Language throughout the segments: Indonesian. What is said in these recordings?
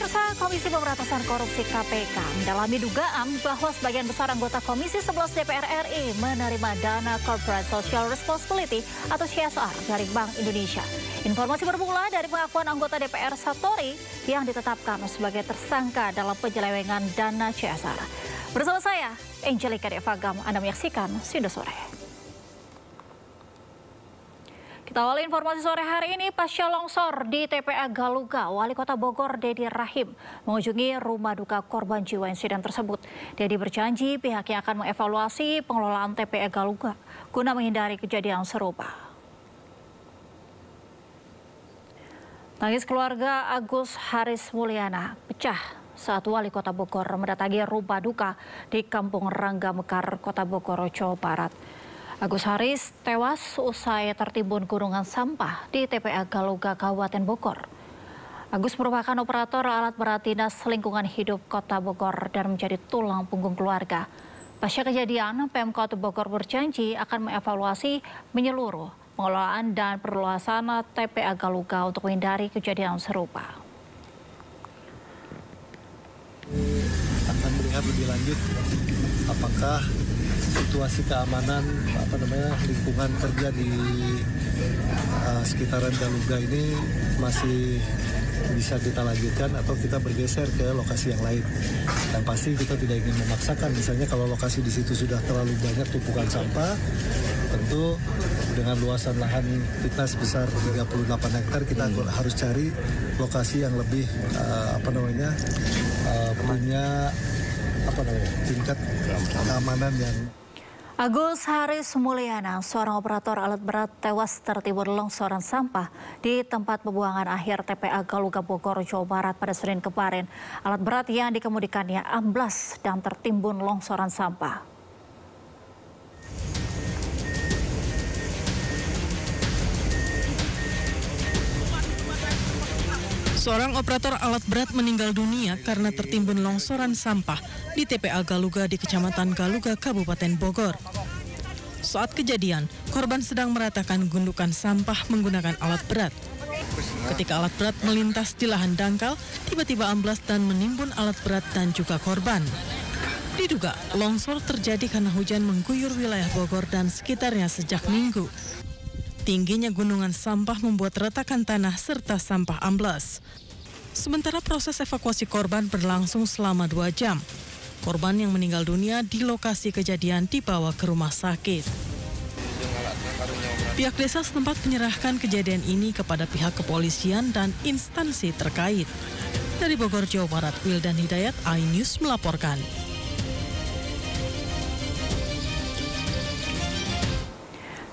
Pemirsa, Komisi Pemberantasan Korupsi KPK mendalami dugaan bahwa sebagian besar anggota Komisi 11 DPR RI menerima dana Corporate Social Responsibility atau CSR dari Bank Indonesia. Informasi bermula dari pengakuan anggota DPR Satori yang ditetapkan sebagai tersangka dalam penyelewengan dana CSR. Bersama saya, Angelica Devagam, Anda menyaksikan Sindo Sore. Kita awali informasi sore hari ini, pasca longsor di TPA Galuga, Wali Kota Bogor Dedi Rahim mengunjungi rumah duka korban jiwa insiden tersebut. Dedi berjanji pihaknya akan mengevaluasi pengelolaan TPA Galuga guna menghindari kejadian serupa. Tangis keluarga Agus Haris Mulyana pecah saat Wali Kota Bogor mendatangi rumah duka di Kampung Rangga Mekar, Kota Bogor, Jawa Barat. Agus Haris tewas usai tertimbun gunungan sampah di TPA Galuga, Kabupaten Bogor. Agus merupakan operator alat berat Dinas Lingkungan Hidup Kota Bogor dan menjadi tulang punggung keluarga. Pasca kejadian, Pemkot Bogor berjanji akan mengevaluasi menyeluruh pengelolaan dan perluasan TPA Galuga untuk menghindari kejadian serupa. Akan melihat lebih lanjut apakah situasi keamanan lingkungan kerja di sekitaran Galuga ini masih bisa kita lanjutkan atau kita bergeser ke lokasi yang lain. Yang pasti kita tidak ingin memaksakan, misalnya kalau lokasi di situ sudah terlalu banyak tumpukan sampah, tentu dengan luasan lahan kita sebesar 38 hektar kita harus cari lokasi yang lebih punya tingkat keamanan yang. Agus Haris Mulyana, seorang operator alat berat, tewas tertimbun longsoran sampah di tempat pembuangan akhir TPA Galuga Bogor, Jawa Barat pada Senin kemarin. Alat berat yang dikemudikannya amblas dan tertimbun longsoran sampah. Seorang operator alat berat meninggal dunia karena tertimbun longsoran sampah di TPA Galuga di Kecamatan Galuga, Kabupaten Bogor. Saat kejadian, korban sedang meratakan gundukan sampah menggunakan alat berat. Ketika alat berat melintas di lahan dangkal, tiba-tiba amblas dan menimbun alat berat dan juga korban. Diduga, longsor terjadi karena hujan mengguyur wilayah Bogor dan sekitarnya sejak Minggu. Tingginya gunungan sampah membuat retakan tanah serta sampah amblas. Sementara proses evakuasi korban berlangsung selama 2 jam. Korban yang meninggal dunia di lokasi kejadian dibawa ke rumah sakit. Pihak desa setempat menyerahkan kejadian ini kepada pihak kepolisian dan instansi terkait. Dari Bogor, Jawa Barat, Wildan Hidayat, iNews melaporkan.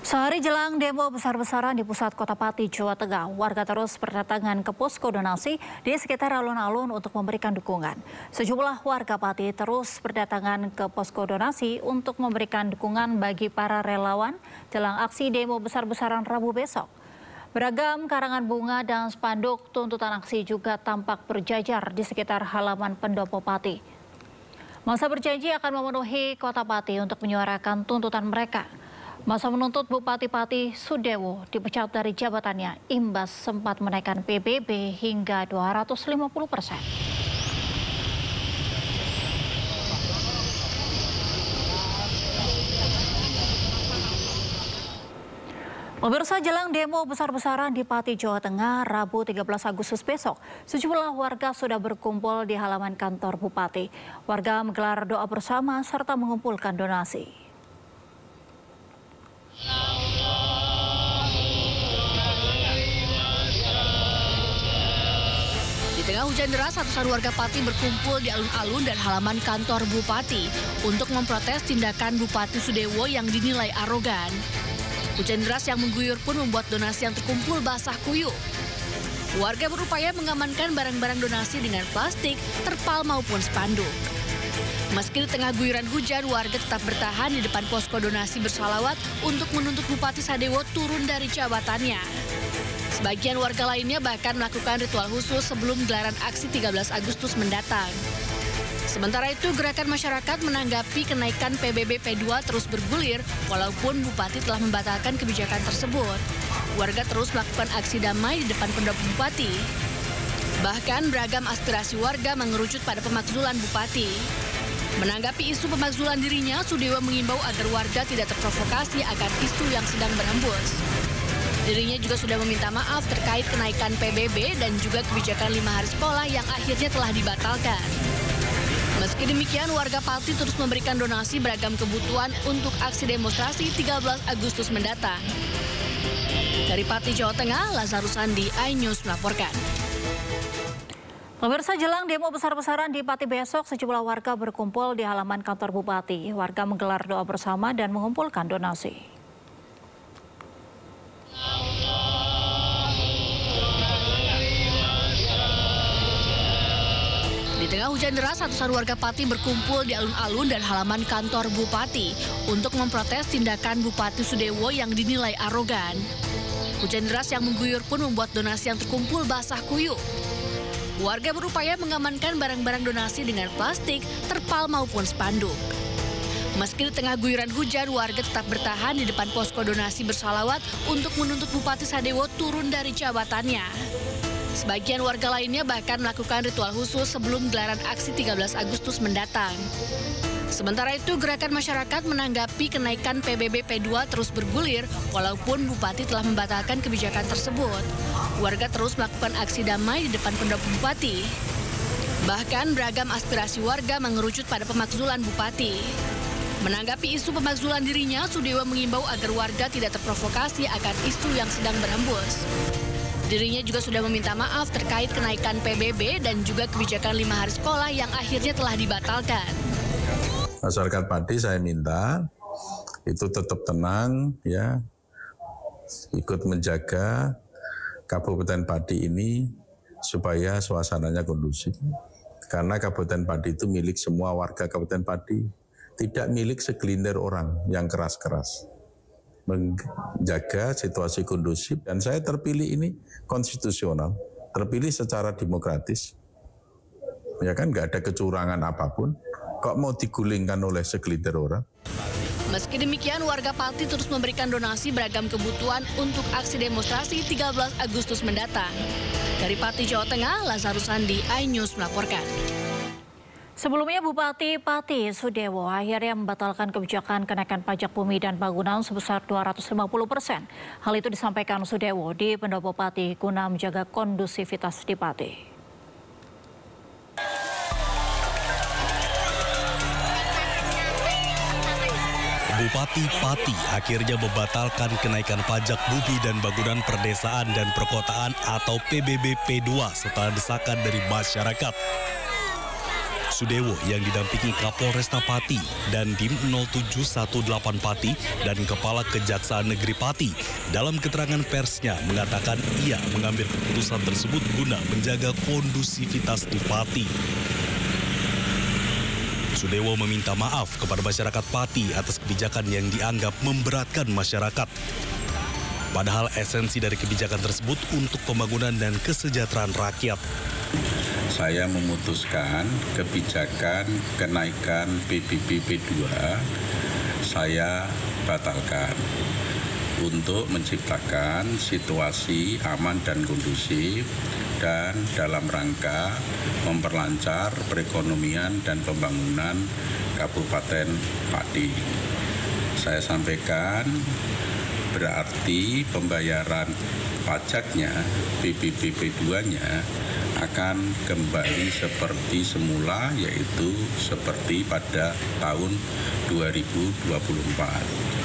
Sehari jelang demo besar-besaran di pusat Kota Pati, Jawa Tengah, warga terus berdatangan ke posko donasi di sekitar alun-alun untuk memberikan dukungan. Sejumlah warga Pati terus berdatangan ke posko donasi untuk memberikan dukungan bagi para relawan jelang aksi demo besar-besaran Rabu besok. Beragam karangan bunga dan spanduk tuntutan aksi juga tampak berjajar di sekitar halaman pendopo Pati. Masa berjanji akan memenuhi Kota Pati untuk menyuarakan tuntutan mereka. Masa menuntut Bupati Pati Sudewo dipecat dari jabatannya imbas sempat menaikkan PBB hingga 250%. Pemirsa, jelang demo besar-besaran di Pati, Jawa Tengah, Rabu 13 Agustus besok, sejumlah warga sudah berkumpul di halaman kantor Bupati. Warga menggelar doa bersama serta mengumpulkan donasi. Di tengah hujan deras, ratusan warga Pati berkumpul di alun-alun dan halaman kantor Bupati untuk memprotes tindakan Bupati Sudewo yang dinilai arogan. Hujan deras yang mengguyur pun membuat donasi yang terkumpul basah kuyup. Warga berupaya mengamankan barang-barang donasi dengan plastik, terpal maupun spanduk. Meski di tengah guyuran hujan, warga tetap bertahan di depan posko donasi bersalawat untuk menuntut Bupati Sudewo turun dari jabatannya. Sebagian warga lainnya bahkan melakukan ritual khusus sebelum gelaran aksi 13 Agustus mendatang. Sementara itu, gerakan masyarakat menanggapi kenaikan PBB P2 terus bergulir walaupun Bupati telah membatalkan kebijakan tersebut. Warga terus melakukan aksi damai di depan pendopo Bupati. Bahkan beragam aspirasi warga mengerucut pada pemakzulan Bupati. Menanggapi isu pemakzulan dirinya, Sudewo mengimbau agar warga tidak terprovokasi akan isu yang sedang berhembus. Dirinya juga sudah meminta maaf terkait kenaikan PBB dan juga kebijakan 5 hari sekolah yang akhirnya telah dibatalkan. Meski demikian, warga Pati terus memberikan donasi beragam kebutuhan untuk aksi demonstrasi 13 Agustus mendatang. Dari Pati, Jawa Tengah, Lazarus Andi, iNews melaporkan. Pemirsa, jelang demo besar-besaran di Pati besok, sejumlah warga berkumpul di halaman kantor Bupati. Warga menggelar doa bersama dan mengumpulkan donasi. Di tengah hujan deras, ratusan warga Pati berkumpul di alun-alun dan halaman kantor Bupati untuk memprotes tindakan Bupati Sudewo yang dinilai arogan. Hujan deras yang mengguyur pun membuat donasi yang terkumpul basah kuyup. Warga berupaya mengamankan barang-barang donasi dengan plastik, terpal maupun spanduk. Meski di tengah guyuran hujan, warga tetap bertahan di depan posko donasi bersalawat untuk menuntut Bupati Sudewo turun dari jabatannya. Sebagian warga lainnya bahkan melakukan ritual khusus sebelum gelaran aksi 13 Agustus mendatang. Sementara itu, gerakan masyarakat menanggapi kenaikan PBB P2 terus bergulir walaupun Bupati telah membatalkan kebijakan tersebut. Warga terus melakukan aksi damai di depan pendopo Bupati. Bahkan beragam aspirasi warga mengerucut pada pemakzulan Bupati. Menanggapi isu pemakzulan dirinya, Sudewo mengimbau agar warga tidak terprovokasi akan isu yang sedang berhembus. Dirinya juga sudah meminta maaf terkait kenaikan PBB dan juga kebijakan 5 hari sekolah yang akhirnya telah dibatalkan. Masyarakat Pati saya minta itu tetap tenang, ya, ikut menjaga Kabupaten Pati ini supaya suasananya kondusif. Karena Kabupaten Pati itu milik semua warga Kabupaten Pati, tidak milik segelintir orang yang keras-keras. Menjaga situasi kondusif, dan saya terpilih ini konstitusional, terpilih secara demokratis. Ya kan, nggak ada kecurangan apapun. Kok mau digulingkan oleh segelintir orang? Meski demikian, warga Pati terus memberikan donasi beragam kebutuhan untuk aksi demonstrasi 13 Agustus mendatang. Dari Pati, Jawa Tengah, Lazarus Andi, iNews melaporkan. Sebelumnya, Bupati Pati Sudewo akhirnya membatalkan kebijakan kenaikan pajak bumi dan bangunan sebesar 250%. Hal itu disampaikan Sudewo di pendopo Pati guna menjaga kondusivitas di Pati. Bupati Pati akhirnya membatalkan kenaikan pajak bumi dan bangunan perdesaan dan perkotaan atau PBB P2 setelah desakan dari masyarakat. Sudewo yang didampingi Kapolresta Pati dan Dim 0718 Pati dan Kepala Kejaksaan Negeri Pati dalam keterangan persnya mengatakan ia mengambil keputusan tersebut guna menjaga kondusivitas di Pati. Sudewo meminta maaf kepada masyarakat Pati atas kebijakan yang dianggap memberatkan masyarakat. Padahal esensi dari kebijakan tersebut untuk pembangunan dan kesejahteraan rakyat. Saya memutuskan kebijakan kenaikan PBB P2 saya batalkan untuk menciptakan situasi aman dan kondusif dan dalam rangka memperlancar perekonomian dan pembangunan Kabupaten Pati. Saya sampaikan berarti pembayaran pajaknya, PBB P2-nya akan kembali seperti semula, yaitu seperti pada tahun 2024.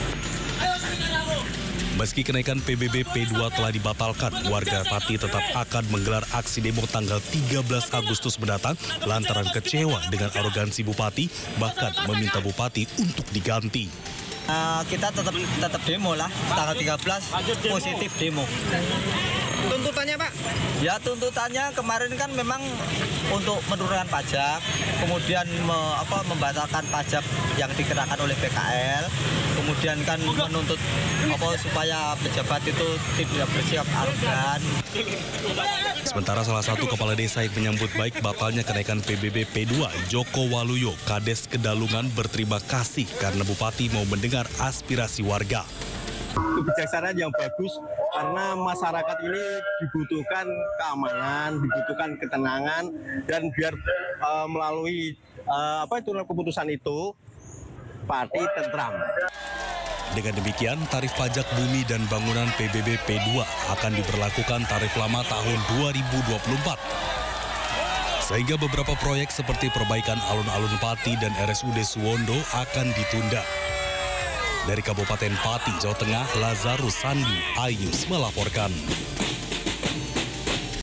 Meski kenaikan PBB P2 telah dibatalkan, warga Pati tetap akan menggelar aksi demo tanggal 13 Agustus mendatang lantaran kecewa dengan arogansi Bupati, bahkan meminta Bupati untuk diganti. Kita tetap demo lah, tanggal 13 positif demo. Tuntutannya, Pak? Ya, tuntutannya kemarin kan memang untuk menurunkan pajak, kemudian membatalkan pajak yang dikenakan oleh PKL, kemudian kan menuntut supaya pejabat itu tidak bersikap arogan. Sementara salah satu kepala desa yang menyambut baik batalnya kenaikan PBB P2, Joko Waluyo, Kades Kedalungan, berterima kasih karena Bupati mau mendengar aspirasi warga. Kebijaksanaan yang bagus karena masyarakat ini dibutuhkan keamanan, dibutuhkan ketenangan, dan biar melalui keputusan itu Pati tentram. Dengan demikian, tarif pajak bumi dan bangunan PBB P2 akan diberlakukan tarif lama tahun 2024. Sehingga beberapa proyek seperti perbaikan alun-alun Pati dan RSUD Suwondo akan ditunda. Dari Kabupaten Pati, Jawa Tengah, Lazarus Sandi Ayus melaporkan.